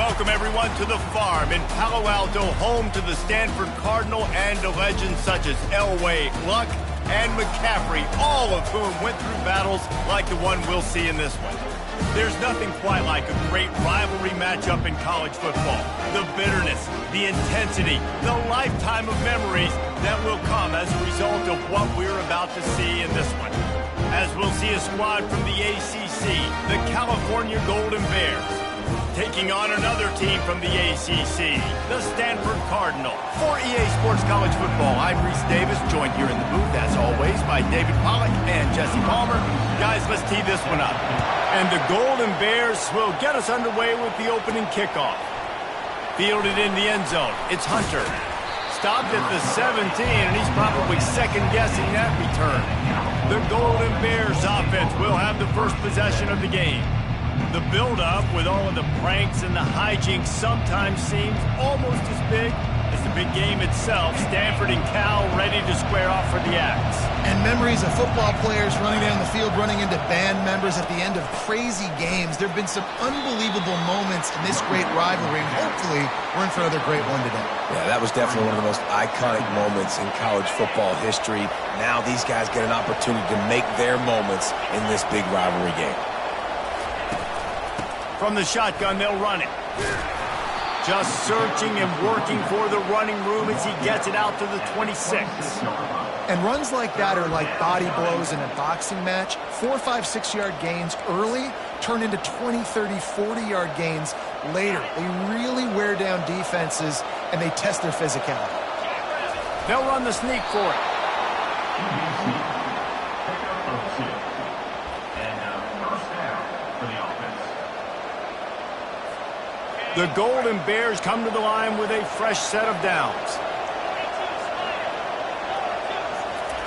Welcome, everyone, to the farm in Palo Alto, home to the Stanford Cardinal and to legends such as Elway, Luck, and McCaffrey, all of whom went through battles like the one we'll see in this one. There's nothing quite like a great rivalry matchup in college football. The bitterness, the intensity, the lifetime of memories that will come as a result of what we're about to see in this one. As we'll see a squad from the ACC, the California Golden Bears, taking on another team from the ACC, the Stanford Cardinal. For EA Sports College Football, I'm Reese Davis, joined here in the booth, as always, by David Pollack and Jesse Palmer. Guys, let's tee this one up. And the Golden Bears will get us underway with the opening kickoff. Fielded in the end zone, it's Hunter. Stopped at the 17, and he's probably second-guessing that return. The Golden Bears offense will have the first possession of the game. The build-up with all of the pranks and the hijinks sometimes seems almost as big as the big game itself. Stanford and Cal ready to square off for the axe. And memories of football players running down the field, running into band members at the end of crazy games. There have been some unbelievable moments in this great rivalry, and hopefully we're in for another great one today. Yeah, that was definitely one of the most iconic moments in college football history. Now these guys get an opportunity to make their moments in this big rivalry game. From the shotgun, they'll run it. Just searching and working for the running room as he gets it out to the 26. And runs like that are like body blows in a boxing match. 4, 5, 6-yard gains early turn into 20, 30, 40-yard gains later. They really wear down defenses, and they test their physicality. They'll run the sneak for it. The Golden Bears come to the line with a fresh set of downs.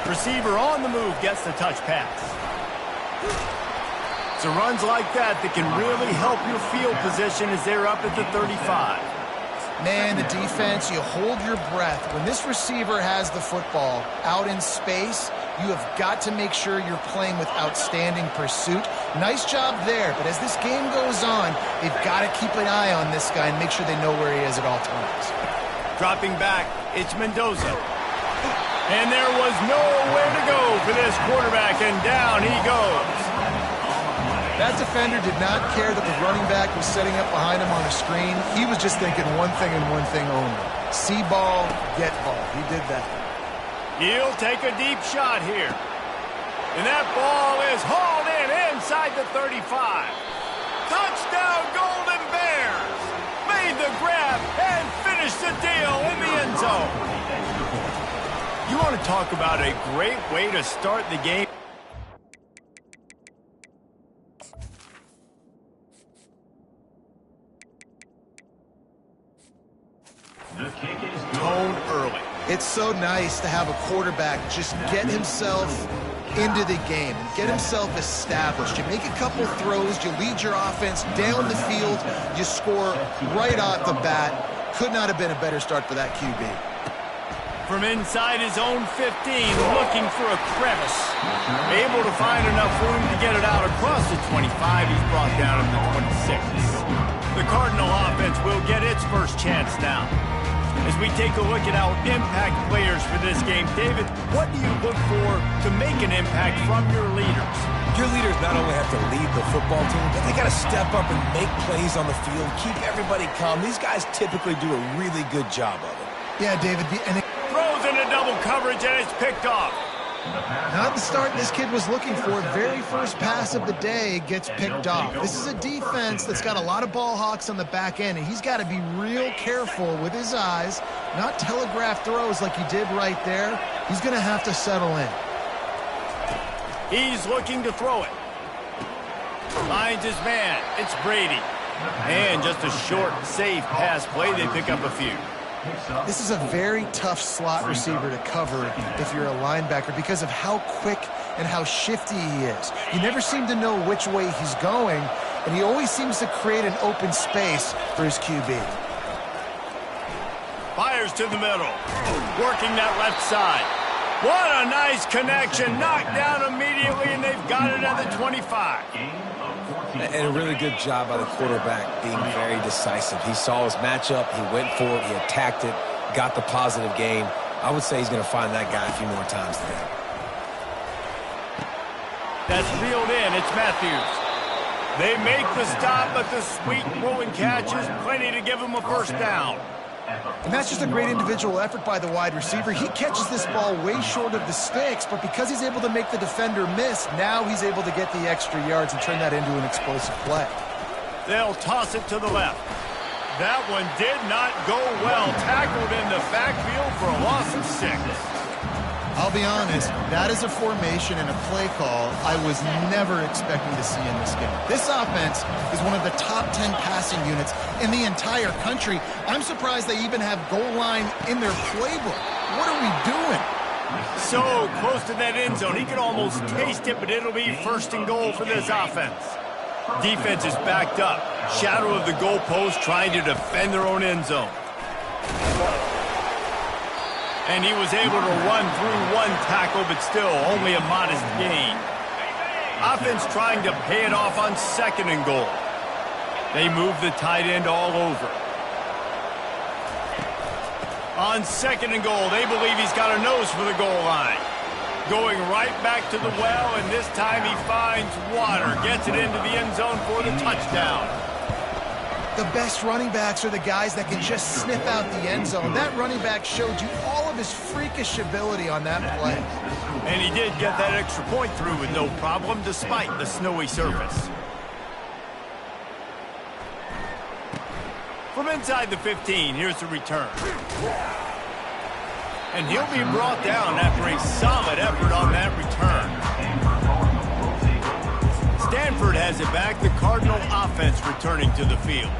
Receiver on the move gets the touch pass. So runs like that can really help your field position as they're up at the 35. Man, the defense, you hold your breath. When this receiver has the football out in space, you have got to make sure you're playing with outstanding pursuit. Nice job there, but as this game goes on, they've got to keep an eye on this guy and make sure they know where he is at all times. Dropping back, it's Mendoza. And there was nowhere to go for this quarterback, and down he goes. That defender did not care that the running back was setting up behind him on a screen. He was just thinking one thing and one thing only. See ball, get ball. He did that. He'll take a deep shot here. And that ball is hauled in inside the 35. Touchdown, Golden Bears! Made the grab and finished the deal in the end zone. You want to talk about a great way to start the game? Tone early. It's so nice to have a quarterback just get himself into the game and get himself established. You make a couple throws, you lead your offense down the field, you score right off the bat. Could not have been a better start for that QB. From inside his own 15, looking for a crevice. Able to find enough room to get it out across the 25. He's brought down at the 26. The Cardinal offense will get its first chance now. As we take a look at our impact players for this game, David, what do you look for to make an impact from your leaders? Your leaders not only have to lead the football team, but they got to step up and make plays on the field, keep everybody calm. These guys typically do a really good job of it. Yeah, David. Throws into double coverage, and it's picked off. Not the start this kid was looking for. Very first pass of the day gets picked off. This is a defense that's got a lot of ball hawks on the back end, and he's got to be real careful with his eyes, not telegraph throws like he did right there. He's going to have to settle in. He's looking to throw it. Finds his man. It's Brady. And just a short, safe pass play. They pick up a few. This is a very tough slot receiver to cover if you're a linebacker because of how quick and how shifty he is. You never seem to know which way he's going, and he always seems to create an open space for his QB. Fires to the middle. Working that left side. What a nice connection. Knocked down immediately, and they've got it at the 25. And a really good job by the quarterback being very decisive. He saw his matchup, he went for it, he attacked it, got the positive gain. I would say he's going to find that guy a few more times today. That's reeled in. It's Matthews. They make the stop, but the sweet throwing catch is plenty to give him a first down. And that's just a great individual effort by the wide receiver. He catches this ball way short of the sticks, but because he's able to make the defender miss, now he's able to get the extra yards and turn that into an explosive play. They'll toss it to the left. That one did not go well. Tackled in the backfield for a loss of 6. I'll be honest, that is a formation and a play call I was never expecting to see in this game. This offense is one of the top 10 passing units in the entire country. I'm surprised they even have goal line in their playbook. What are we doing? So close to that end zone. He could almost taste it, but it'll be first and goal for this offense. Defense is backed up. Shadow of the goalpost trying to defend their own end zone. And he was able to run through one tackle, but still only a modest gain. Offense trying to pay it off on second and goal. They move the tight end all over. On second and goal, they believe he's got a nose for the goal line. Going right back to the well, and this time he finds water. Gets it into the end zone for the touchdown. The best running backs are the guys that can just sniff out the end zone. That running back showed you all of his freakish ability on that play. And he did get that extra point through with no problem, despite the snowy surface. From inside the 15, here's the return. And he'll be brought down after a solid effort on that return. Stanford has it back, the Cardinal offense returning to the field.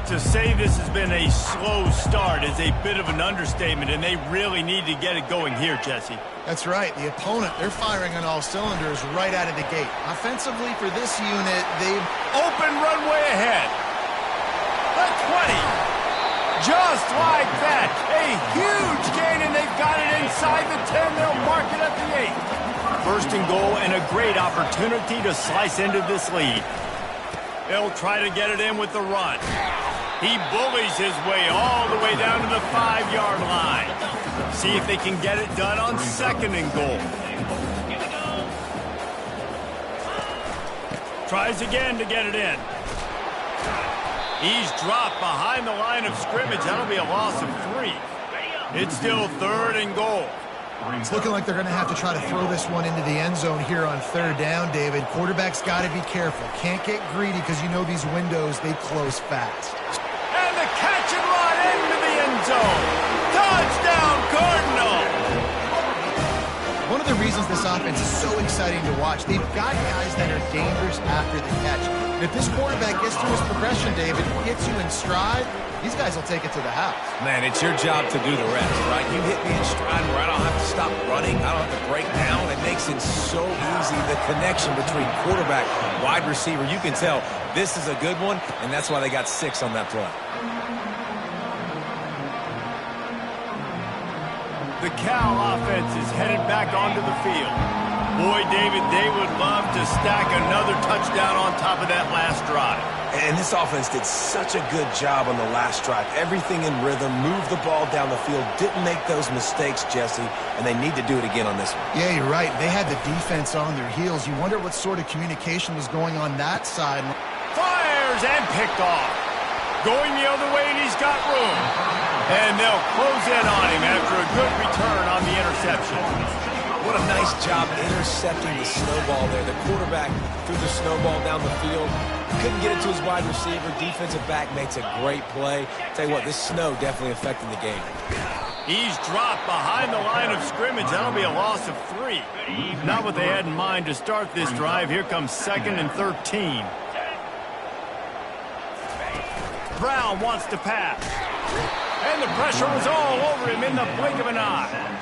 To say this has been a slow start is a bit of an understatement, and they really need to get it going here, Jesse. That's right. The opponent, they're firing on all cylinders right out of the gate. Offensively for this unit, they've... Open runway ahead. The 20. Just like that. A huge gain, and they've got it inside the 10. They'll mark it at the 8. First and goal, and a great opportunity to slice into this lead. They'll try to get it in with the run. He bullies his way all the way down to the 5-yard line. See if they can get it done on second and goal. Tries again to get it in. He's dropped behind the line of scrimmage. That'll be a loss of 3. It's still third and goal. It's looking like they're going to have to try to throw this one into the end zone here on third down, David. Quarterback's got to be careful. Can't get greedy because you know these windows, they close fast. And the catch and run into the end zone. Touchdown, Cardinal! One of the reasons this offense is so exciting to watch, they've got guys that are dangerous after the catch. And if this quarterback gets through his progression, David, gets you in stride, these guys will take it to the house. Man, it's your job to do the rest, right? You hit me in stride where I don't have to stop running. I don't have to break down. It makes it so easy. The connection between quarterback, wide receiver, you can tell this is a good one, and that's why they got 6 on that play. The Cal offense is headed back onto the field. Boy, David, they would love to stack another touchdown on top of that last drive. And this offense did such a good job on the last drive. Everything in rhythm, moved the ball down the field, didn't make those mistakes, Jesse, and they need to do it again on this one. Yeah, you're right. They had the defense on their heels. You wonder what sort of communication was going on that side. Fires and picked off. Going the other way, and he's got room. And they'll close in on him after a good return on the interception. What a nice job intercepting the snowball there. The quarterback threw the snowball down the field. Couldn't get it to his wide receiver. Defensive back makes a great play. Tell you what, this snow definitely affecting the game. He's dropped behind the line of scrimmage. That'll be a loss of 3. Not what they had in mind to start this drive. Here comes 2nd and 13. Brown wants to pass. And the pressure was all over him in the blink of an eye.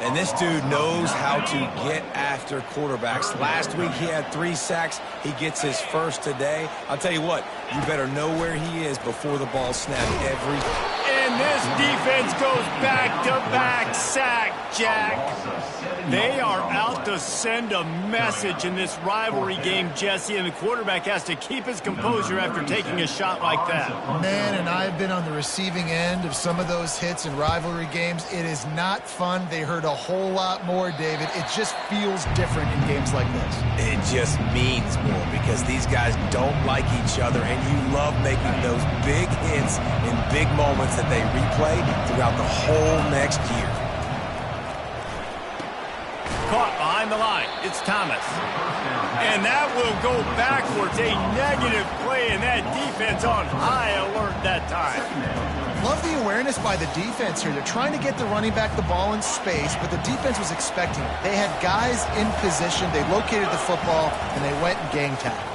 And this dude knows how to get after quarterbacks. Last week he had 3 sacks. He gets his first today. I'll tell you what, you better know where he is before the ball snapped every. And this this defense goes back-to-back sack, Jack. They are out to send a message in this rivalry game, Jesse, and the quarterback has to keep his composure after taking a shot like that. Man, and I've been on the receiving end of some of those hits in rivalry games. It is not fun. They hurt a whole lot more, David. It just feels different in games like this. It just means more because these guys don't like each other, and you love making those big hits in big moments that they replay throughout the whole next year. Caught behind the line. It's Thomas. And that will go backwards. A negative play, and that defense on high alert that time. Love the awareness by the defense here. They're trying to get the running back the ball in space, but the defense was expecting it. They had guys in position. They located the football, and they went and gang tackled.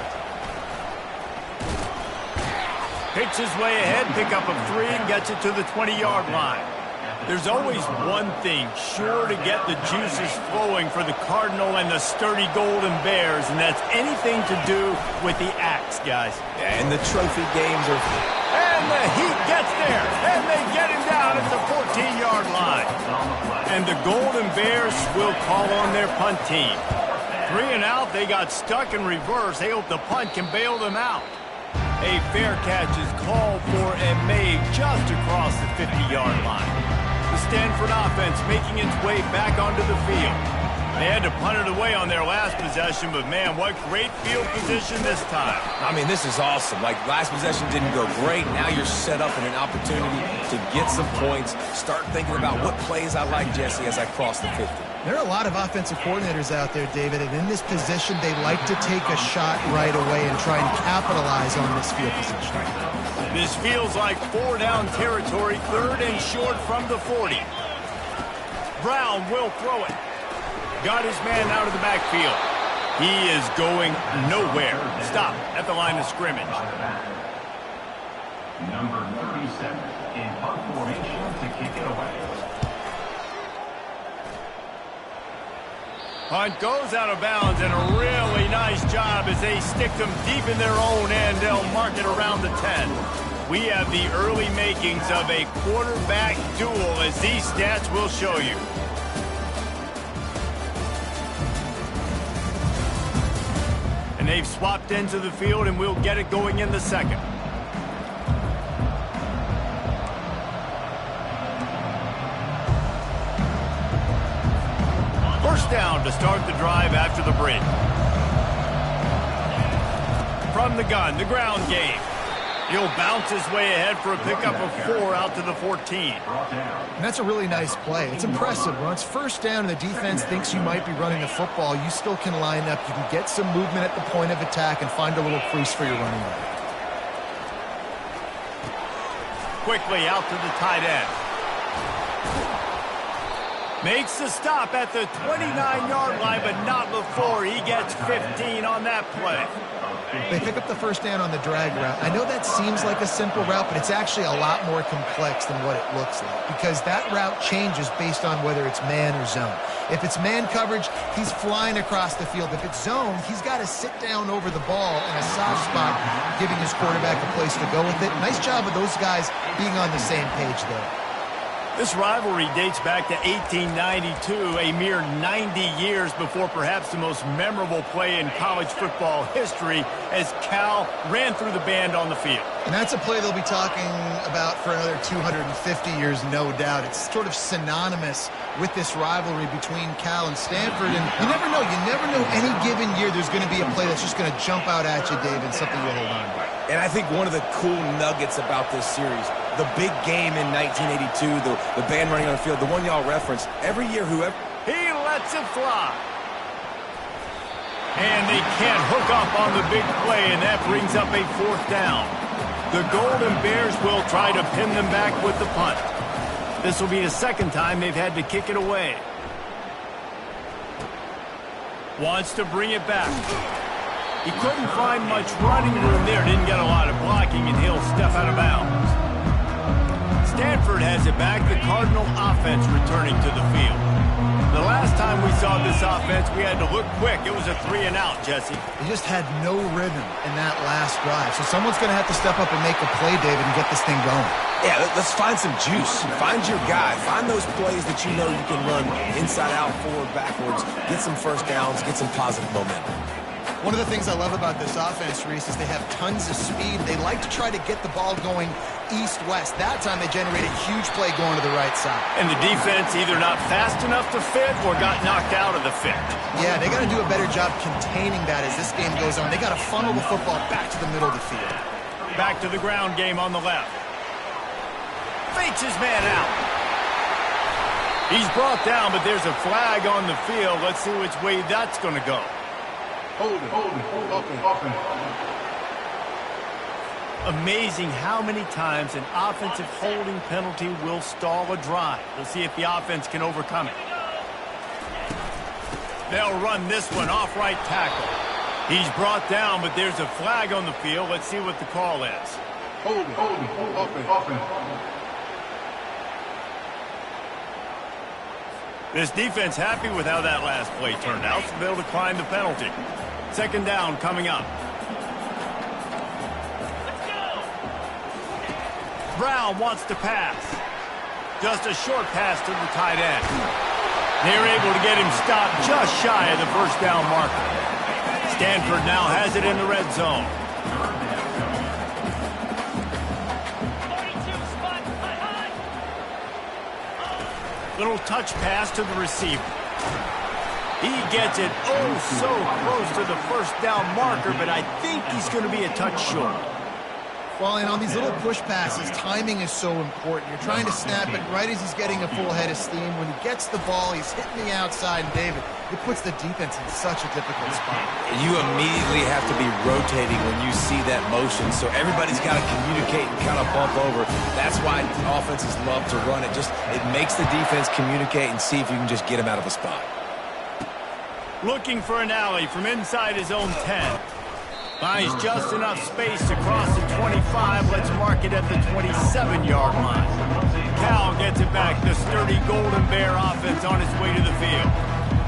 Picks his way ahead, pick up a 3, and gets it to the 20-yard line. There's always one thing sure to get the juices flowing for the Cardinal and the sturdy Golden Bears, and that's anything to do with the axe, guys. And the trophy games are... And the Heat gets there, and they get him down at the 14-yard line. And the Golden Bears will call on their punt team. 3 and out, they got stuck in reverse. They hope the punt can bail them out. A fair catch is called for and made just across the 50-yard line. The Stanford offense making its way back onto the field. They had to punt it away on their last possession, but man, what great field position this time. I mean, this is awesome. Like, last possession didn't go great. Now you're set up in an opportunity to get some points. Start thinking about what plays I like, Jesse, as I cross the 50. There are a lot of offensive coordinators out there, David, and in this position, they like to take a shot right away and try and capitalize on this field position. This feels like 4-down territory, 3rd and short from the 40. Brown will throw it. Got his man out of the backfield. He is going nowhere. Stop at the line of scrimmage. Number 37 in punt formation to kick it away. Punt goes out of bounds, and a really nice job as they stick them deep in their own end. They'll mark it around the 10. We have the early makings of a quarterback duel, as these stats will show you. And they've swapped into the field, and we'll get it going in the second. First down to start the drive after the break. From the gun, the ground game. He'll bounce his way ahead for a pickup of 4 out to the 14. And that's a really nice play. It's impressive. When it's first down and the defense thinks you might be running the football, you still can line up. You can get some movement at the point of attack and find a little crease for your running back. Quickly out to the tight end. Makes the stop at the 29-yard line, but not before he gets 15 on that play. They pick up the first down on the drag route. I know that seems like a simple route, but it's actually a lot more complex than what it looks like because that route changes based on whether it's man or zone. If it's man coverage, he's flying across the field. If it's zone, he's got to sit down over the ball in a soft spot, giving his quarterback a place to go with it. Nice job of those guys being on the same page there. This rivalry dates back to 1892, a mere 90 years before perhaps the most memorable play in college football history as Cal ran through the band on the field. And that's a play they'll be talking about for another 250 years, no doubt. It's sort of synonymous with this rivalry between Cal and Stanford. And you never know. You never know any given year there's going to be a play that's just going to jump out at you, David, something you'll hold on to. And I think one of the cool nuggets about this series, the big game in 1982, the band running on the field, the one y'all referenced, every year whoever... He lets it fly. And they can't hook up on the big play, and that brings up a 4th down. The Golden Bears will try to pin them back with the punt. This will be the second time they've had to kick it away. Wants to bring it back. He couldn't find much running room there. Didn't get a lot of blocking, and he'll step out of bounds. Stanford has it back. The Cardinal offense returning to the field. The last time we saw this offense, we had to look quick. It was a 3-and-out, Jesse. They just had no rhythm in that last drive. So someone's going to have to step up and make a play, David, and get this thing going. Yeah, let's find some juice. Find your guy. Find those plays that you know you can run inside out, forward, backwards. Get some first downs. Get some positive momentum. One of the things I love about this offense, Reese, is they have tons of speed. They like to try to get the ball going east-west. That time they generated a huge play going to the right side. And the defense either not fast enough to fit or got knocked out of the fit. Yeah, they got to do a better job containing that as this game goes on. They got to funnel the football back to the middle of the field. Back to the ground game on the left. Fakes his man out. He's brought down, but there's a flag on the field. Let's see which way that's going to go. Hold it. Amazing how many times an offensive holding penalty will stall a drive. We'll see if the offense can overcome it. They'll run this one off right tackle. He's brought down, but there's a flag on the field. Let's see what the call is. Hold it. This defense happy with how that last play turned out, so they'll decline the penalty. Second down coming up. Brown wants to pass. Just a short pass to the tight end. They're able to get him stopped just shy of the first down marker. Stanford now has it in the red zone. Little touch pass to the receiver. He gets it so close to the first down marker, but I think he's going to be a touch short. Well, and on these little push passes, timing is so important. You're trying to snap it right as he's getting a full head of steam. When he gets the ball, he's hitting the outside, and David, it puts the defense in such a difficult spot. You immediately have to be rotating when you see that motion, so everybody's got to communicate and kind of bump over. That's why offenses love to run it. It makes the defense communicate and see if you can just get him out of a spot. Looking for an alley from inside his own 10. Finds just enough space to cross the 25. Let's mark it at the 27-yard line. Cal gets it back. The sturdy Golden Bear offense on its way to the field.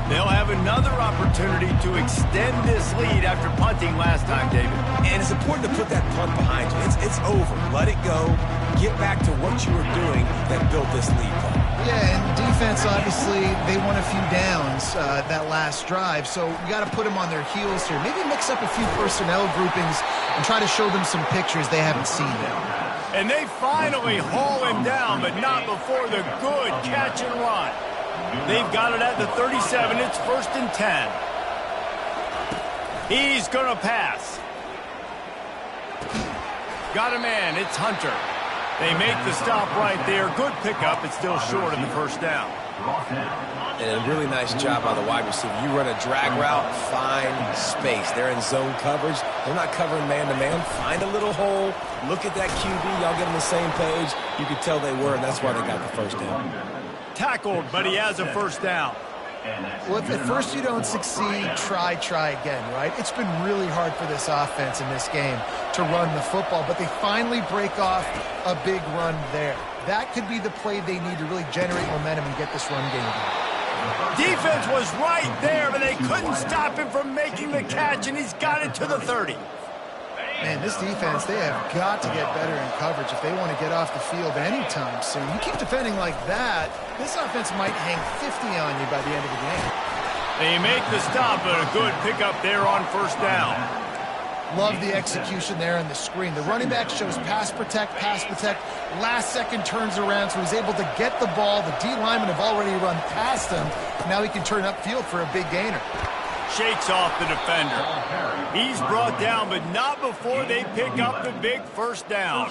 They'll have another opportunity to extend this lead after punting last time, David. And it's important to put that punt behind you. It's over. Let it go. Get back to what you were doing that built this lead, Paul. Yeah, and defense, obviously, they won a few downs that last drive, so you got to put them on their heels here. Maybe mix up a few personnel groupings and try to show them some pictures they haven't seen yet. And they finally haul him down, but not before the good catch and run. They've got it at the 37. It's 1st and 10. He's going to pass. Got a man. It's Hunter. They make the stop right there. Good pickup. It's still short of the first down. And a really nice job by the wide receiver. You run a drag route, find space. They're in zone coverage. They're not covering man-to-man. Find a little hole. Look at that QB. Y'all get on the same page. You could tell they were, and that's why they got the first down. Tackled, but he has a first down. Well, if at first you don't succeed, try again, right? It's been really hard for this offense in this game to run the football, but they finally break off a big run there. That could be the play they need to really generate momentum and get this run game going. Defense was right there, but they couldn't stop him from making the catch, and he's got it to the 30. Man, this defense, they have got to get better in coverage if they want to get off the field anytime soon. You keep defending like that, this offense might hang 50 on you by the end of the game. They make the stop, but a good pickup there on first down. Love the execution there on the screen. The running back shows pass protect. Last second turns around, so he's able to get the ball. The D linemen have already run past him. Now he can turn upfield for a big gainer. Shakes off the defender. He's brought down, but not before they pick up the big first down.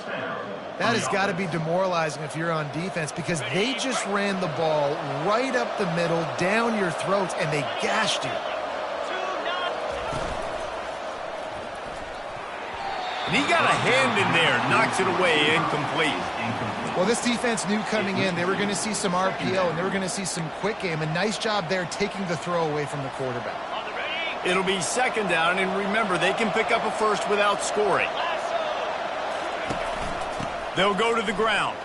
That has got to be demoralizing if you're on defense because they just ran the ball right up the middle, down your throats, and they gashed you. And he got a hand in there, knocks it away, incomplete. Well, this defense knew coming in they were going to see some RPO and they were going to see some quick game. A nice job there taking the throw away from the quarterback. It'll be second down, and remember, they can pick up a first without scoring. They'll go to the ground.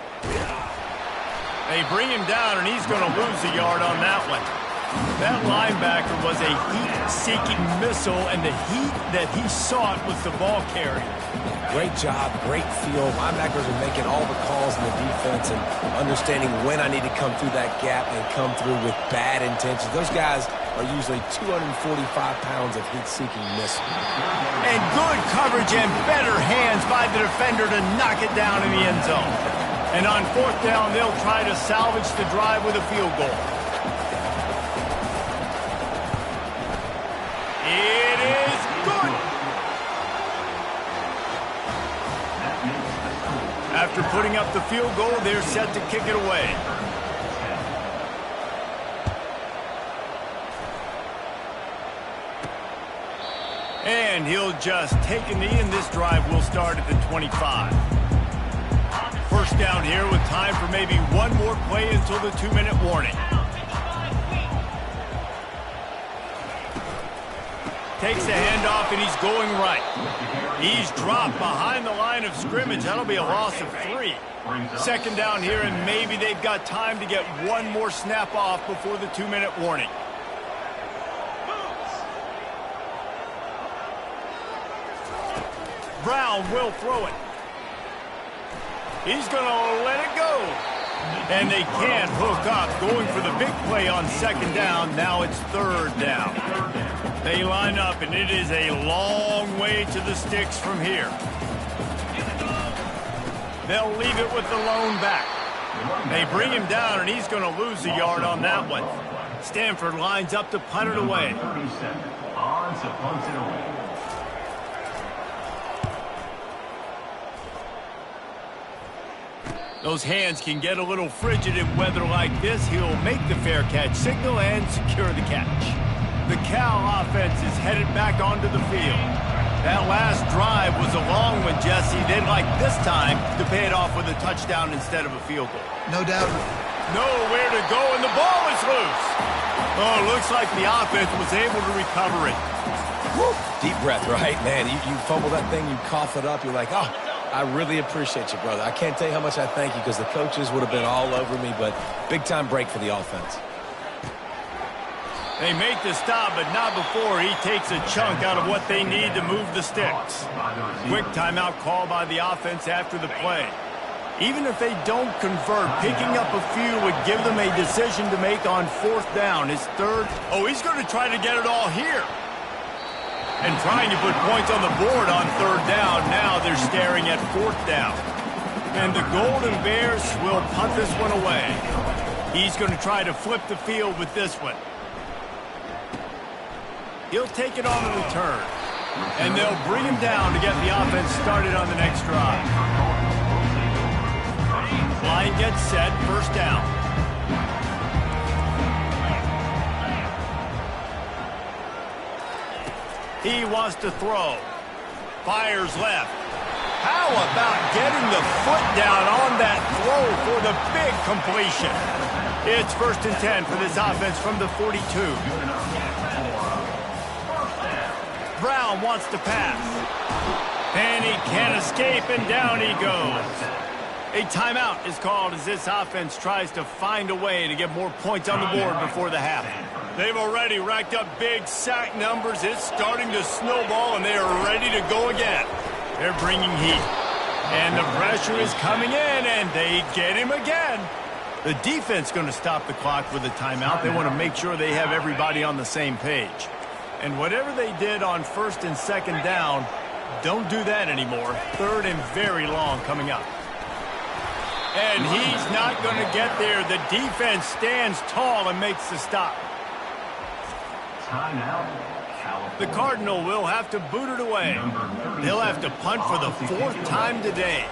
They bring him down, and he's going to lose a yard on that one. That linebacker was a heat-seeking missile, and the heat that he sought was the ball carrier. Great job, great feel. Linebackers are making all the calls in the defense and understanding when I need to come through that gap and come through with bad intentions. Those guys are usually 245 pounds of heat-seeking missile. And good coverage and better hands by the defender to knock it down in the end zone. And on fourth down, they'll try to salvage the drive with a field goal. It is good. After putting up the field goal, they're set to kick it away. And he'll just take a knee, and this drive will start at the 25. First down here with time for maybe one more play until the 2-minute warning. Takes the handoff, and he's going right. He's dropped behind the line of scrimmage. That'll be a loss of 3. Second down here, and maybe they've got time to get one more snap off before the 2-minute warning. Brown will throw it. He's going to let it go. And they can't hook up. Going for the big play on second down. Now it's third down. They line up, and it is a long way to the sticks from here. They'll leave it with the lone back. They bring him down, and he's going to lose a yard on that one. Stanford lines up to punt it away. Those hands can get a little frigid in weather like this. He'll make the fair catch signal and secure the catch. The Cal offense is headed back onto the field. That last drive was a long one, Jesse. They'd like this time to pay it off with a touchdown instead of a field goal. No doubt. Nowhere to go, and the ball is loose. Oh, looks like the offense was able to recover it. Woo. Deep breath, right? Man, you fumble that thing, you cough it up, you're like, oh, I really appreciate you, brother. I can't tell you how much I thank you because the coaches would have been all over me, but big-time break for the offense. They make the stop, but not before he takes a chunk out of what they need to move the sticks. Quick timeout call by the offense after the play. Even if they don't convert, picking up a few would give them a decision to make on fourth down. His third. Oh, he's going to try to get it all here. And trying to put points on the board on third down. Now they're staring at fourth down. And the Golden Bears will punt this one away. He's going to try to flip the field with this one. He'll take it on the return. And they'll bring him down to get the offense started on the next drive. Line gets set, first down. He wants to throw. Fires left. How about getting the foot down on that throw for the big completion? It's 1st and 10 for this offense from the 42. Brown wants to pass. And he can't escape, and down he goes. A timeout is called as this offense tries to find a way to get more points on the board before the half. They've already racked up big sack numbers. It's starting to snowball, and they are ready to go again. They're bringing heat. And the pressure is coming in, and they get him again. The defense going to stop the clock with a timeout. They want to make sure they have everybody on the same page. And whatever they did on 1st and 2nd down, don't do that anymore. 3rd and very long coming up. And he's not going to get there. The defense stands tall and makes the stop. The Cardinal will have to boot it away. They'll have to punt for the 4th time today.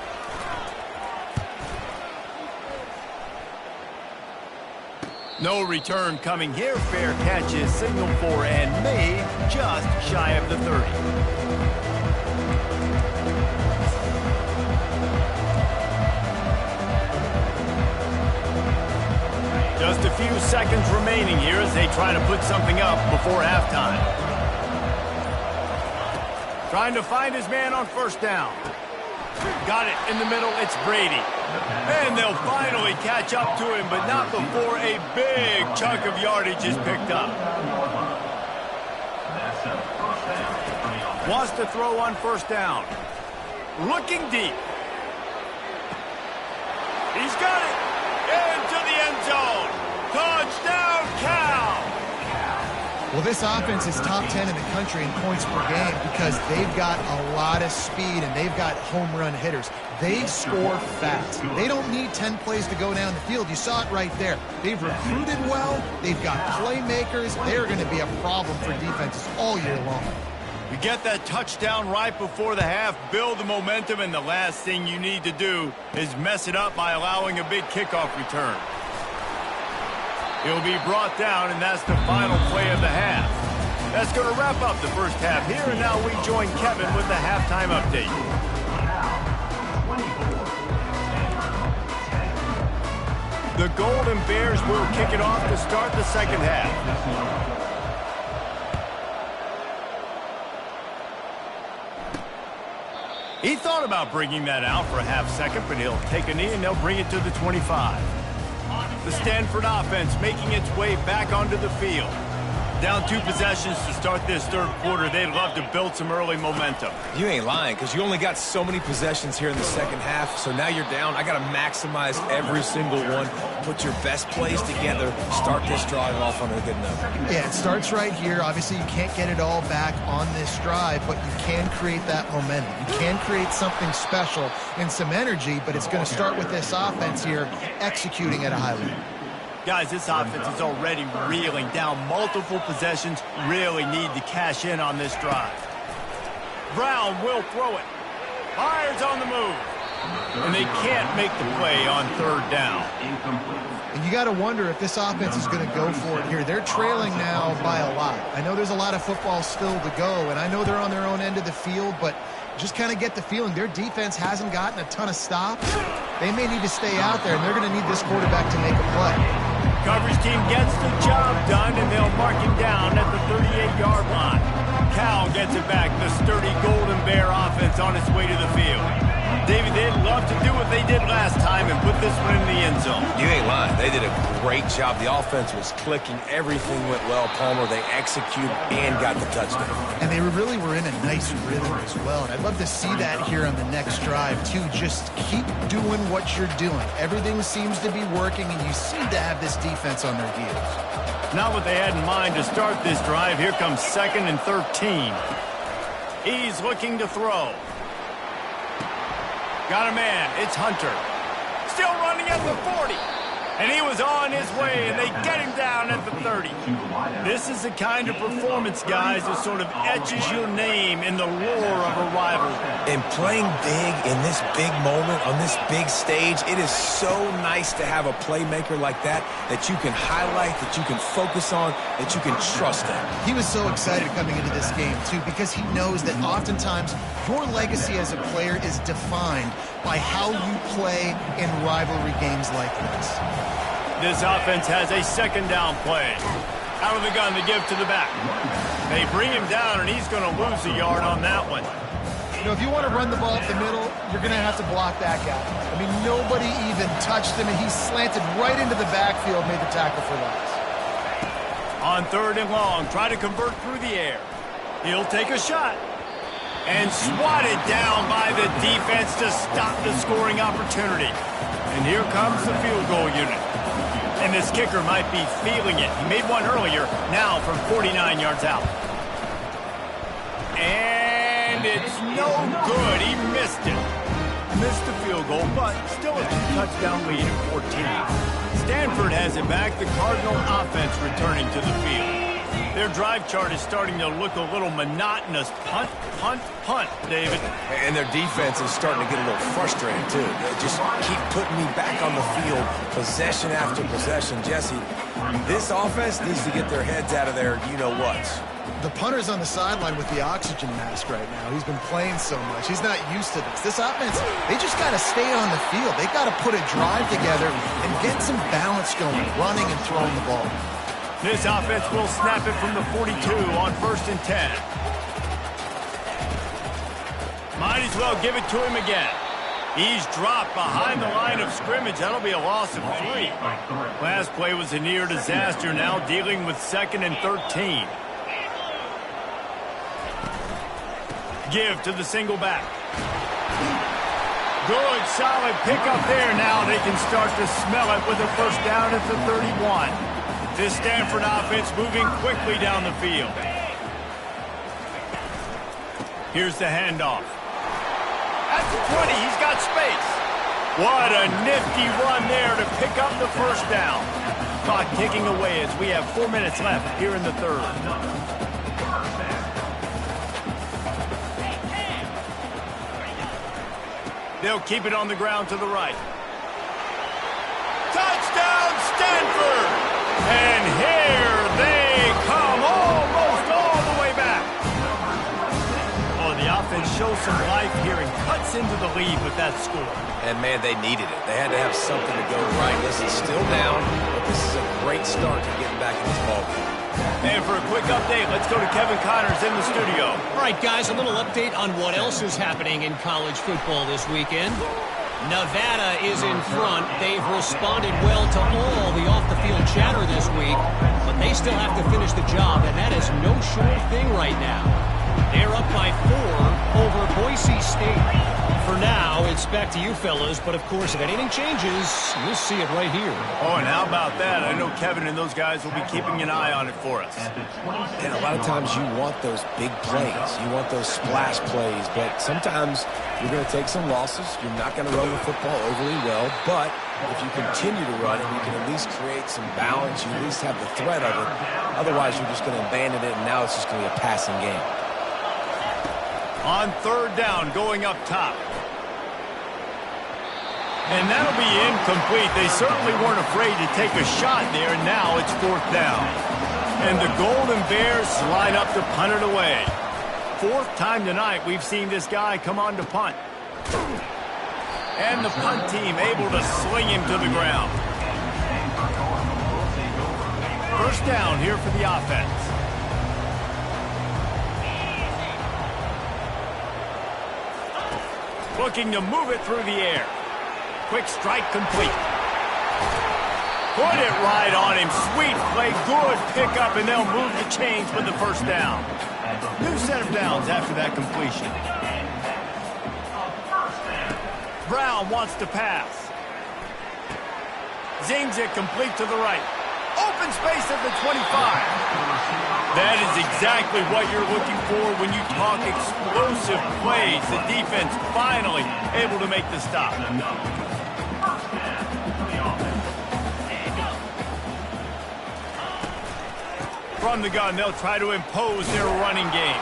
No return coming here. Fair catch is signaled for and made just shy of the 30. Just a few seconds remaining here as they try to put something up before halftime. Trying to find his man on first down. Got it in the middle. It's Brady. And they'll finally catch up to him, but not before a big chunk of yardage is picked up. Wants to throw on first down. Looking deep. He's got it. Into the end zone. Touchdown, Cal. Well, this offense is top 10 in the country in points per game because they've got a lot of speed and they've got home run hitters. They score fast. They don't need 10 plays to go down the field. You saw it right there. They've recruited well. They've got playmakers. They're going to be a problem for defenses all year long. You get that touchdown right before the half, build the momentum, and the last thing you need to do is mess it up by allowing a big kickoff return. He'll be brought down, and that's the final play of the half. That's going to wrap up the first half here, and now we join Kevin with the halftime update. The Golden Bears will kick it off to start the second half. He thought about bringing that out for a half second, but he'll take a knee and they'll bring it to the 25. The Stanford offense making its way back onto the field. Down 2 possessions to start this third quarter. They'd love to build some early momentum. You ain't lying, because you only got so many possessions here in the second half, so now you're down. I got to maximize every single one. Put your best plays together. Start this drive off on a good note. Yeah, it starts right here. Obviously, you can't get it all back on this drive, but you can create that momentum. You can create something special and some energy, but it's going to start with this offense here executing at a high level. Guys, this offense is already reeling down multiple possessions. Really need to cash in on this drive. Brown will throw it. Fires on the move. And they can't make the play on third down. And you got to wonder if this offense is going to go for it here. They're trailing now by a lot. I know there's a lot of football still to go, and I know they're on their own end of the field, but just kind of get the feeling their defense hasn't gotten a ton of stops. They may need to stay out there, and they're going to need this quarterback to make a play. Coverage team gets the job done, and they'll mark him down at the 38-yard line. Cal gets it back. The sturdy Golden Bear offense on its way to the field. David, they'd love to do what they did last time and put this one in the end zone. You ain't lying. They did a great job. The offense was clicking. Everything went well, Palmer. They executed and got the touchdown. And they really were in a nice rhythm as well. And I'd love to see that here on the next drive, too. Just keep doing what you're doing. Everything seems to be working, and you seem to have this defense on their heels. Not what they had in mind to start this drive. Here comes 2nd and 13. He's looking to throw. Got a man. It's Hunter. Still running at the 40. And he was on his way, and they get him down at the 30. This is the kind of performance, guys, that sort of etches your name in the lore of a rivalry. And playing big in this big moment, on this big stage, it is so nice to have a playmaker like that you can highlight, that you can focus on, that you can trust in. He was so excited coming into this game, too, because he knows that oftentimes your legacy as a player is defined by how you play in rivalry games like this. This offense has a 2nd down play. Out of the gun to give to the back. They bring him down, and he's going to lose a yard on that one. You know, if you want to run the ball up the middle, you're going to have to block that guy. I mean, nobody even touched him, and he slanted right into the backfield, made the tackle for loss. On 3rd and long, try to convert through the air. He'll take a shot. And swatted down by the defense to stop the scoring opportunity. And here comes the field goal unit. And this kicker might be feeling it. He made one earlier, now from 49 yards out. And it's no good. He missed it. Missed the field goal, but still a 2-touchdown lead at 14. Stanford has it back. The Cardinal offense returning to the field. Their drive chart is starting to look a little monotonous. Punt, punt, punt, David. And their defense is starting to get a little frustrated, too. They just keep putting me back on the field, possession after possession. Jesse, this offense needs to get their heads out of their you-know-whats. The punter's on the sideline with the oxygen mask right now. He's been playing so much. He's not used to this. This offense, they just got to stay on the field. They got to put a drive together and get some balance going, running and throwing the ball. This offense will snap it from the 42 on 1st and 10. Might as well give it to him again. He's dropped behind the line of scrimmage. That'll be a loss of 3. Last play was a near disaster, now dealing with 2nd and 13. Give to the single back. Good, solid pickup there. Now they can start to smell it with a first down at the 31. This Stanford offense moving quickly down the field. Here's the handoff. At the 20, he's got space. What a nifty run there to pick up the first down. Clock ticking away as we have 4 minutes left here in the third. They'll keep it on the ground to the right. Touchdown, Stanford! And here they come, almost all the way back. Oh, the offense shows some life here and cuts into the lead with that score. And, man, they needed it. They had to have something to go right. Listen, still down, but this is a great start to getting back in this ballgame. And for a quick update, let's go to Kevin Connors in the studio. All right, guys, a little update on what else is happening in college football this weekend. Nevada is in front. They've responded well to all the off-the-field chatter this week, but they still have to finish the job, and that is no sure thing right now. They're up by 4 over Boise State. For now, it's back to you fellas, but of course, if anything changes, you'll see it right here. Oh, and how about that? I know Kevin and those guys will be keeping an eye on it for us. And a lot of times you want those big plays. You want those splash plays, but sometimes you're going to take some losses. You're not going to run the football overly well, but if you continue to run it, you can at least create some balance. You at least have the threat of it. Otherwise, you're just going to abandon it, and now it's just going to be a passing game. On third down, going up top. And that'll be incomplete. They certainly weren't afraid to take a shot there, and now it's 4th down. And the Golden Bears line up to punt it away. 4th time tonight we've seen this guy come on to punt. And the punt team able to sling him to the ground. First down here for the offense. Looking to move it through the air. Quick strike complete. Put it right on him. Sweet play. Good pickup, and they'll move the chains with the first down. New set of downs after that completion. Brown wants to pass. Zings it complete to the right. Open space at the 25. That is exactly what you're looking for when you talk explosive plays. The defense finally able to make the stop. From the gun, they'll try to impose their running game.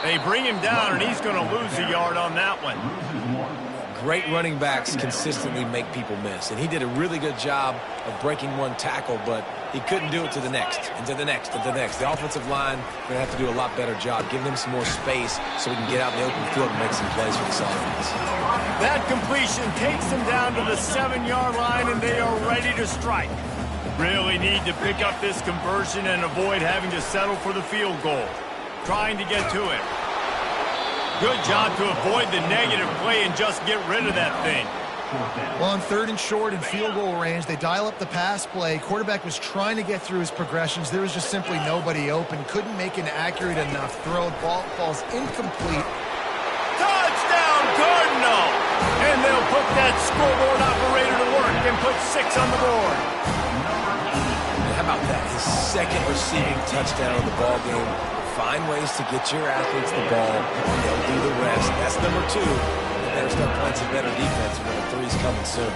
They bring him down, and he's going to lose a yard on that one. Great running backs consistently make people miss, and he did a really good job of breaking one tackle, but he couldn't do it to the next, and to the next, and to the next. The offensive line going to have to do a lot better job, giving him some more space so we can get out in the open field and make some plays for this offense. That completion takes them down to the 7-yard line, and they are ready to strike. Really need to pick up this conversion and avoid having to settle for the field goal. Trying to get to it. Good job to avoid the negative play and just get rid of that thing. Well, on 3rd and short and field goal range, they dial up the pass play. Quarterback was trying to get through his progressions. There was just simply nobody open. Couldn't make an accurate enough throw. Ball falls incomplete. Touchdown, Cardinal! And they'll put that scoreboard operator to work and put 6 on the board. How about that? His 2nd receiving touchdown of the ball game. Find ways to get your athletes the ball, and they'll do the rest. That's number 2. They better start playing some better defense. Number 3's coming soon.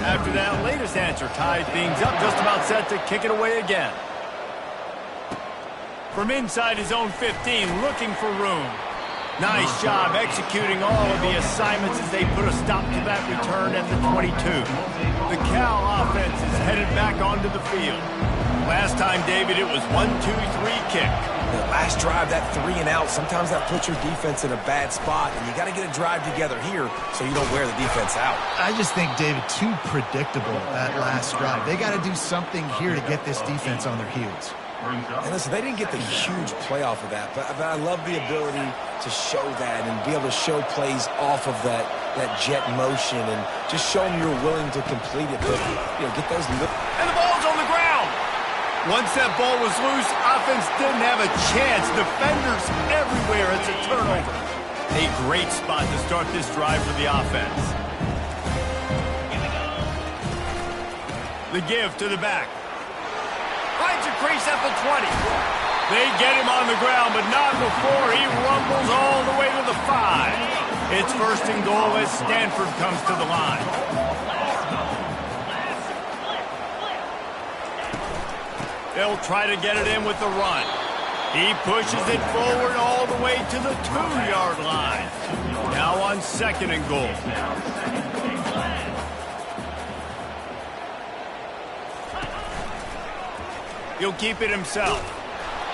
After that latest answer ties things up, just about set to kick it away again. From inside his own 15, looking for room. Nice job executing all of the assignments as they put a stop to that return at the 22. The Cal offense is headed back onto the field. Last time, David, it was 1-2-3 kick. The last drive, that 3 and out, sometimes that puts your defense in a bad spot, and you got to get a drive together here so you don't wear the defense out. I just think, David, too predictable that last drive. They got to do something here to get this defense on their heels. And listen, they didn't get the huge play off of that, but I love the ability to show that and be able to show plays off of that jet motion and just show them you're willing to complete it. But, get those. And the ball's on the ground. Once that ball was loose, offense didn't have a chance. Defenders everywhere. It's a turnover. A great spot to start this drive for the offense. The give to the back. Finds a crease at the 20. They get him on the ground, but not before he rumbles all the way to the 5. It's first and goal as Stanford comes to the line. They'll try to get it in with the run. He pushes it forward all the way to the 2-yard line. Now on second and goal. He'll keep it himself.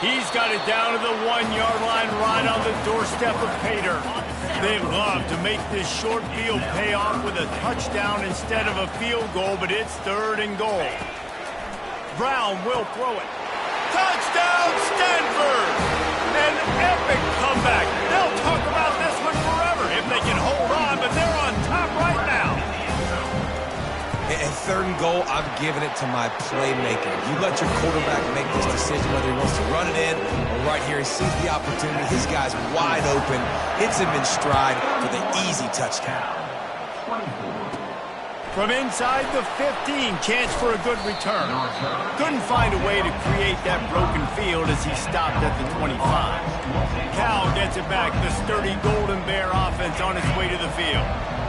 He's got it down to the 1-yard line right on the doorstep of Pater. They love to make this short field pay off with a touchdown instead of a field goal, but it's third and goal. Brown will throw it. Touchdown, Stanford! An epic comeback. They'll talk about this one forever if they can hold on, but they're on top right now. And third and goal, I'm giving it to my playmaker. You let your quarterback make this decision whether he wants to run it in or right here. He sees the opportunity. His guy's wide open. Hits him in stride for the easy touchdown. From inside the 15, chance for a good return. Couldn't find a way to create that broken field as he stopped at the 25. Cal gets it back. The sturdy Golden Bear offense on its way to the field.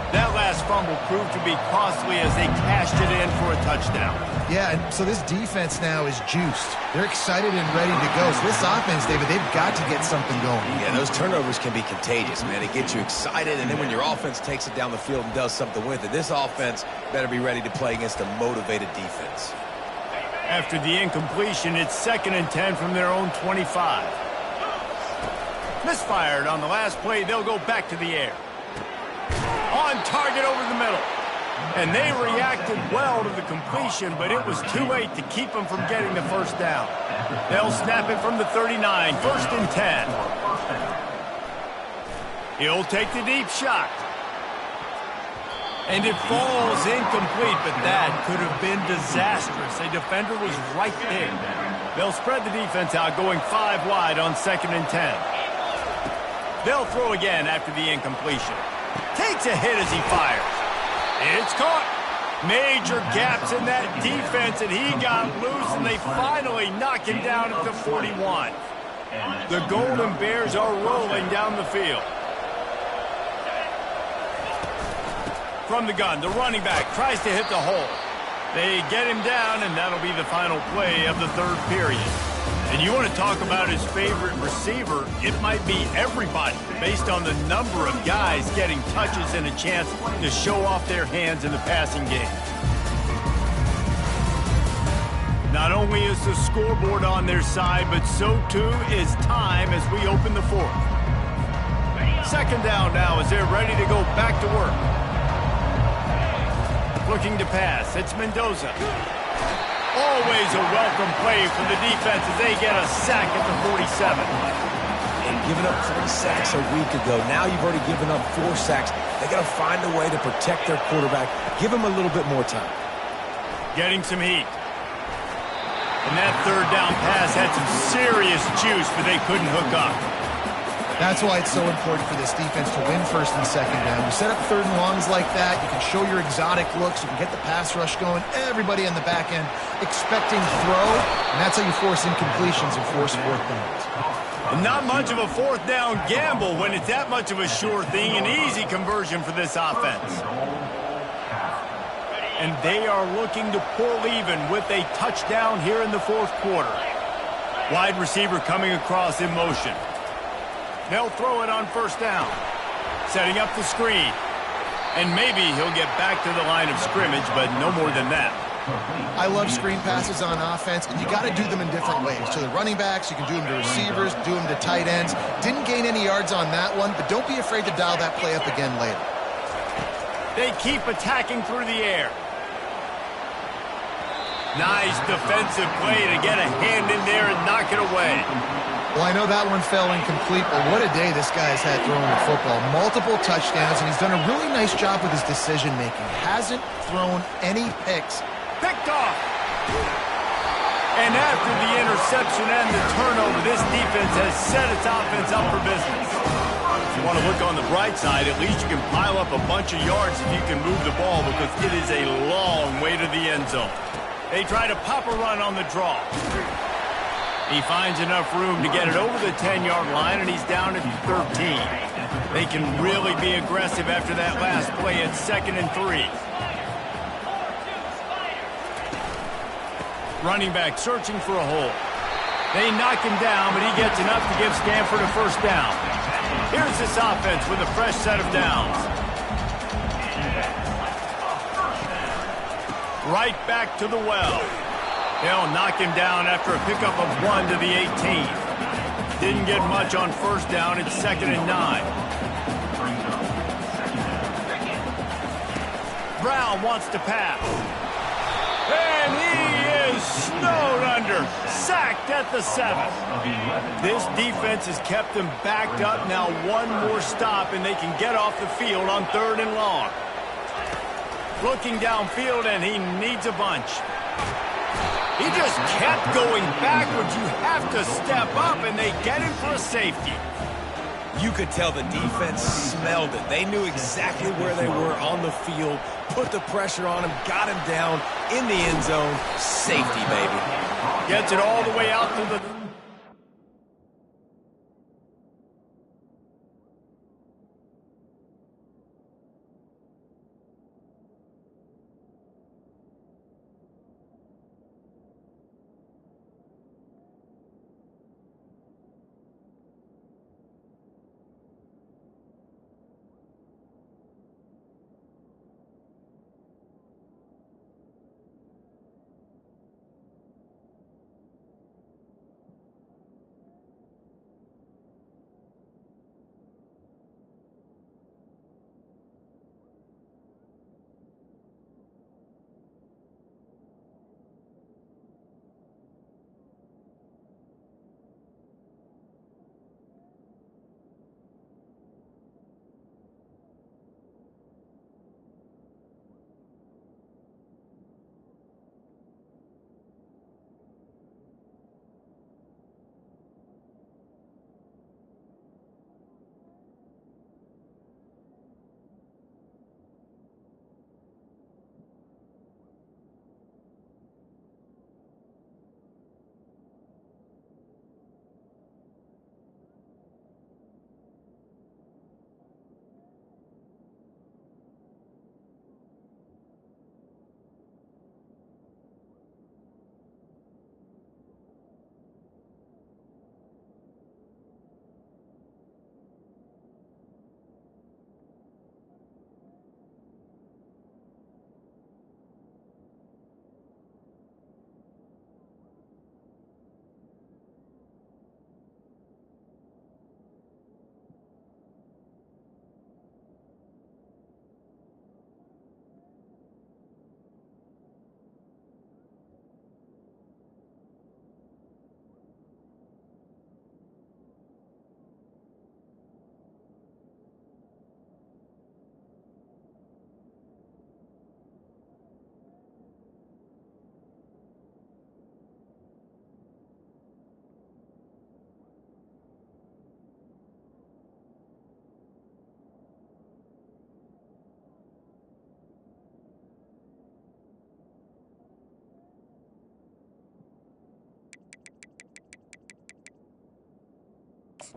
That last fumble proved to be costly as they cashed it in for a touchdown. Yeah, and so this defense now is juiced. They're excited and ready to go. So this offense, David, they've got to get something going. Yeah, those turnovers can be contagious, man. It gets you excited, and then when your offense takes it down the field and does something with it, this offense better be ready to play against a motivated defense. After the incompletion, it's second and 10 from their own 25. Misfired on the last play. They'll go back to the air. On target over the middle. And they reacted well to the completion, but it was too late to keep them from getting the first down. They'll snap it from the 39, first and 10. He'll take the deep shot. And it falls incomplete, but that could have been disastrous. A defender was right there. They'll spread the defense out, going 5 wide on second and 10. They'll throw again after the incompletion. Takes a hit as he fires. It's caught. Major gaps in that defense, and he got loose, and they finally knock him down at the 41. The Golden Bears are rolling down the field. From the gun, the running back tries to hit the hole. They get him down, and that'll be the final play of the third period. And you want to talk about his favorite receiver, it might be everybody, based on the number of guys getting touches and a chance to show off their hands in the passing game. Not only is the scoreboard on their side, but so too is time as we open the fourth. Second down now as they're ready to go back to work. Looking to pass, it's Mendoza. Always a welcome play for the defense as they get a sack at the 47. And giving up 3 sacks a week ago. Now you've already given up 4 sacks. They got to find a way to protect their quarterback. Give him a little bit more time. Getting some heat. And that third down pass had some serious juice, but they couldn't hook up. That's why it's so important for this defense to win first and second down. You set up third and longs like that, you can show your exotic looks, you can get the pass rush going, everybody on the back end expecting throw, and that's how you force incompletions and force fourth downs. Not much of a fourth down gamble when it's that much of a sure thing, an easy conversion for this offense. And they are looking to pull even with a touchdown here in the fourth quarter. Wide receiver coming across in motion. They'll throw it on first down. Setting up the screen. And maybe he'll get back to the line of scrimmage, but no more than that. I love screen passes on offense, and you got to do them in different ways. To the running backs, you can do them to receivers, do them to tight ends. Didn't gain any yards on that one, but don't be afraid to dial that play up again later. They keep attacking through the air. Nice defensive play to get a hand in there and knock it away. Well, I know that one fell incomplete, but what a day this guy's had throwing the football. Multiple touchdowns, and he's done a really nice job with his decision-making. Hasn't thrown any picks. Picked off. And after the interception and the turnover, this defense has set its offense up for business. If you want to look on the bright side, at least you can pile up a bunch of yards if you can move the ball, because it is a long way to the end zone. They try to pop a run on the draw. He finds enough room to get it over the 10-yard line, and he's down at 13. They can really be aggressive after that last play at 2nd and 3. Running back searching for a hole. They knock him down, but he gets enough to give Stanford a first down. Here's this offense with a fresh set of downs. Right back to the well. They'll knock him down after a pickup of 1 to the 18. Didn't get much on first down. It's 2nd and 9. Brown wants to pass. And he is snowed under. Sacked at the 7. This defense has kept them backed up. Now one more stop, and they can get off the field on 3rd and long. Looking downfield, and he needs a bunch. He just kept going backwards. You have to step up, and they get him for a safety. You could tell the defense smelled it. They knew exactly where they were on the field, put the pressure on him, got him down in the end zone. Safety, baby. Gets it all the way out to the...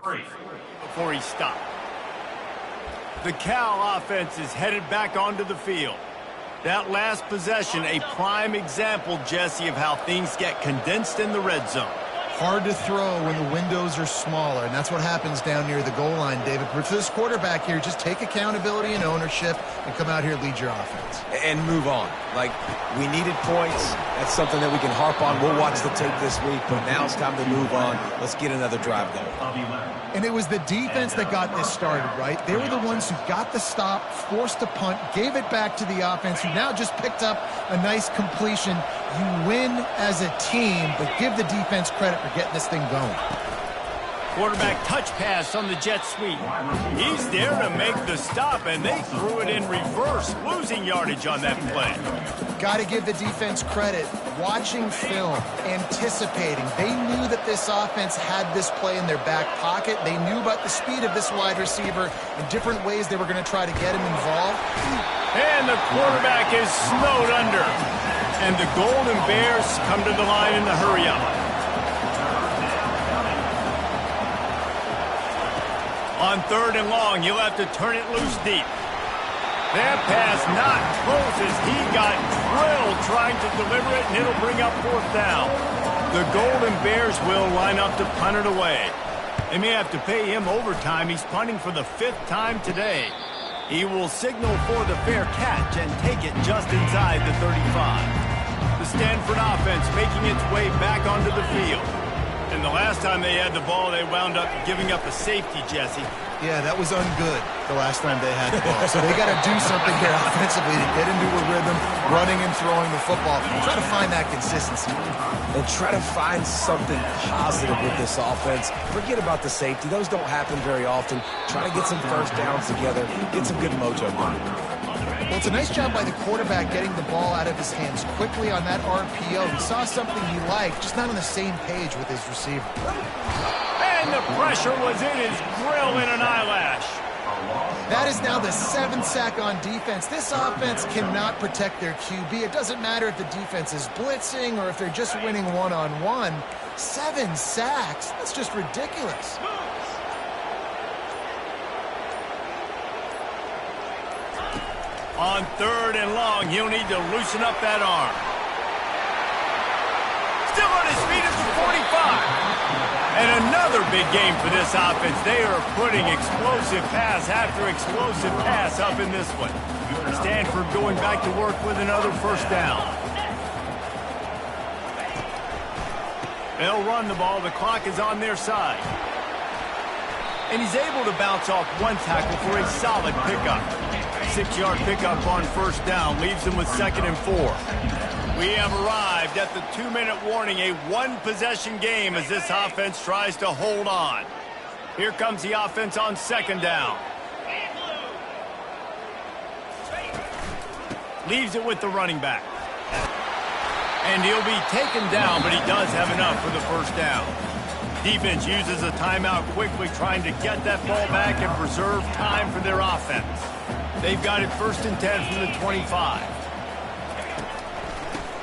Before he stopped. The Cal offense is headed back onto the field. That last possession, a prime example, Jesse, of how things get condensed in the red zone. Hard to throw when the windows are smaller, and that's what happens down near the goal line, David. But for this quarterback here, just take accountability and ownership and come out here and lead your offense. And move on. Like, we needed points. That's something that we can harp on. We'll watch the tape this week, but now it's time to move on. Let's get another drive going. And it was the defense that got this started, right? They were the ones who got the stop, forced a punt, gave it back to the offense, who now just picked up a nice completion You win as a team, but give the defense credit for getting this thing going. Quarterback touch pass on the jet sweep. He's there to make the stop, and they threw it in reverse, losing yardage on that play. Got to give the defense credit. Watching film, anticipating. They knew that this offense had this play in their back pocket. They knew about the speed of this wide receiver and different ways they were going to try to get him involved. And the quarterback is snowed under. And the Golden Bears come to the line in the hurry-up. On 3rd and long, you'll have to turn it loose deep. That pass not close as he got drilled trying to deliver it, and it'll bring up 4th down. The Golden Bears will line up to punt it away. They may have to pay him overtime. He's punting for the 5th time today. He will signal for the fair catch and take it just inside the 35. The Stanford offense making its way back onto the field. And the last time they had the ball, they wound up giving up a safety, Jesse. Yeah, that was ungood the last time they had the ball. So they got to do something here offensively to get into a rhythm, running and throwing the football. Try to find that consistency. And try to find something positive with this offense. Forget about the safety. Those don't happen very often. Try to get some first downs together. Get some good mojo going. Well, it's a nice job by the quarterback getting the ball out of his hands quickly on that RPO. He saw something he liked, just not on the same page with his receiver. And the pressure was in his grill in an eyelash. That is now the 7th sack on defense. This offense cannot protect their QB. It doesn't matter if the defense is blitzing or if they're just winning one-on-one. 7 sacks? That's just ridiculous. On 3rd and long, he'll need to loosen up that arm. Still on his feet at the 45. And another big game for this offense. They are putting explosive pass after explosive pass up in this one. Stanford going back to work with another 1st down. They'll run the ball. The clock is on their side. And he's able to bounce off one tackle for a solid pickup. 6-yard pickup on 1st down leaves them with 2nd and 4. We have arrived at the 2-minute warning, a 1-possession game as this offense tries to hold on. Here comes the offense on 2nd down. Leaves it with the running back. And he'll be taken down, but he does have enough for the 1st down. Defense uses a timeout quickly, trying to get that ball back and preserve time for their offense. They've got it 1st and 10 from the 25.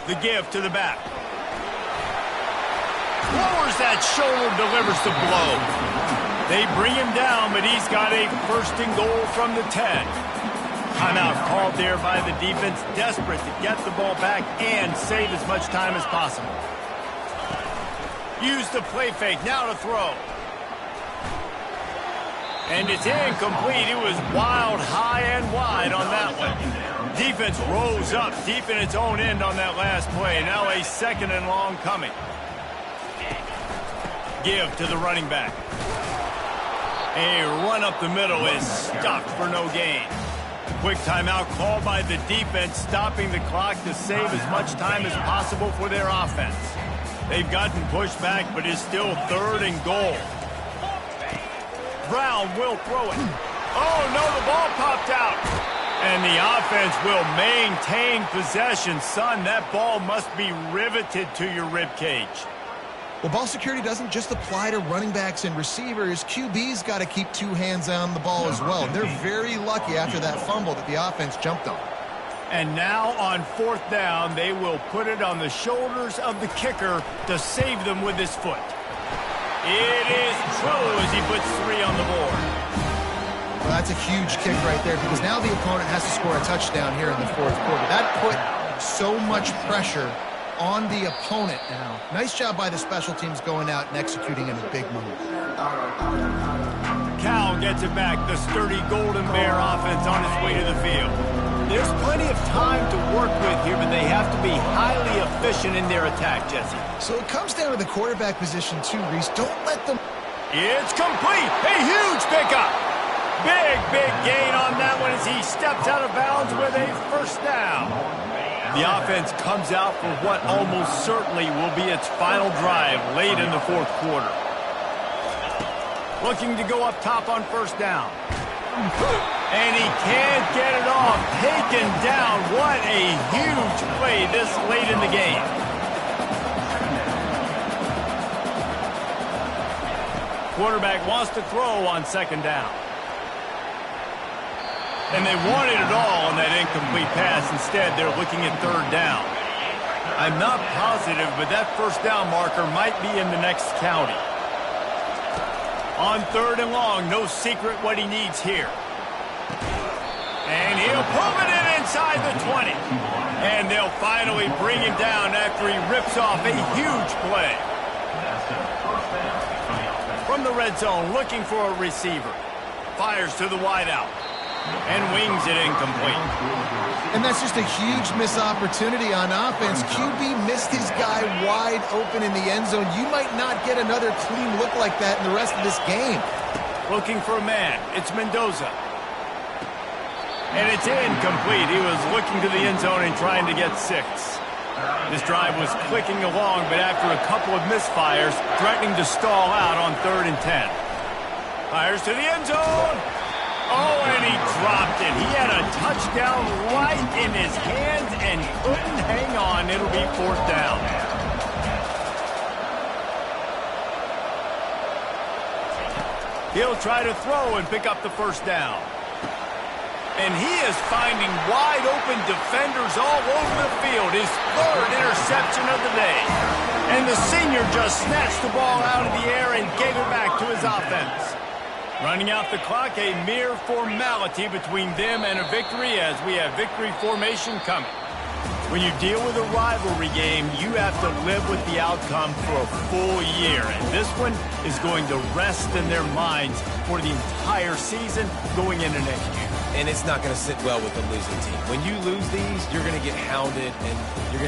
The give to the back. Lowers that shoulder, delivers the blow. They bring him down, but he's got a 1st and goal from the 10. Timeout called there by the defense, desperate to get the ball back and save as much time as possible. Use the play fake, now to throw. And it's incomplete. It was wild, high and wide on that one. Defense rose up deep in its own end on that last play. Now a 2nd and long coming. Give to the running back. A run up the middle is stopped for no gain. Quick timeout called by the defense, stopping the clock to save as much time as possible for their offense. They've gotten pushed back, but it's still 3rd and goal. Brown will throw it. Oh, no, the ball popped out. And the offense will maintain possession. Son, that ball must be riveted to your ribcage. Well, ball security doesn't just apply to running backs and receivers. QB's got to keep 2 hands on the ball as well. They're very lucky after that fumble that the offense jumped on. And now on 4th down, they will put it on the shoulders of the kicker to save them with his foot. It is true as he puts 3 on the board. Well, that's a huge kick right there because now the opponent has to score a touchdown here in the 4th quarter. That put so much pressure on the opponent now. Nice job by the special teams going out and executing in a big move. Cal gets it back. The sturdy Golden Bear offense on its way to the field. There's plenty of time to work with here, but they have to be highly efficient in their attack, Jesse. So it comes down to the quarterback position too, Reese. Don't let them... It's complete. A huge pickup. Big gain on that one as he steps out of bounds with a 1st down. The offense comes out for what almost certainly will be its final drive late in the fourth quarter. Looking to go up top on first down. And he can't get it off. Taken down. What a huge play this late in the game. Quarterback wants to throw on second down. And they wanted it all on that incomplete pass. Instead, they're looking at third down. I'm not positive, but that first down marker might be in the next county. On third and long, no secret what he needs here. And he'll pull it in inside the 20. And they'll finally bring him down after he rips off a huge play. From the red zone, looking for a receiver. Fires to the wideout. And wings it incomplete. And that's just a huge missed opportunity on offense. QB missed his guy wide open in the end zone. You might not get another clean look like that in the rest of this game. Looking for a man. It's Mendoza. And it's incomplete. He was looking to the end zone and trying to get 6. This drive was clicking along, but after a couple of misfires, threatening to stall out on 3rd and 10. Fires to the end zone. Oh, and he dropped it. He had a touchdown right in his hands and couldn't hang on. It'll be 4th down. He'll try to throw and pick up the first down. And he is finding wide open defenders all over the field. His 3rd interception of the day. And the senior just snatched the ball out of the air and gave it back to his offense. Running out the clock, a mere formality between them and a victory as we have victory formation coming. When you deal with a rivalry game, you have to live with the outcome for a full year. And this one is going to rest in their minds for the entire season going into next year. And it's not going to sit well with the losing team. When you lose these, you're going to get hounded and you're going to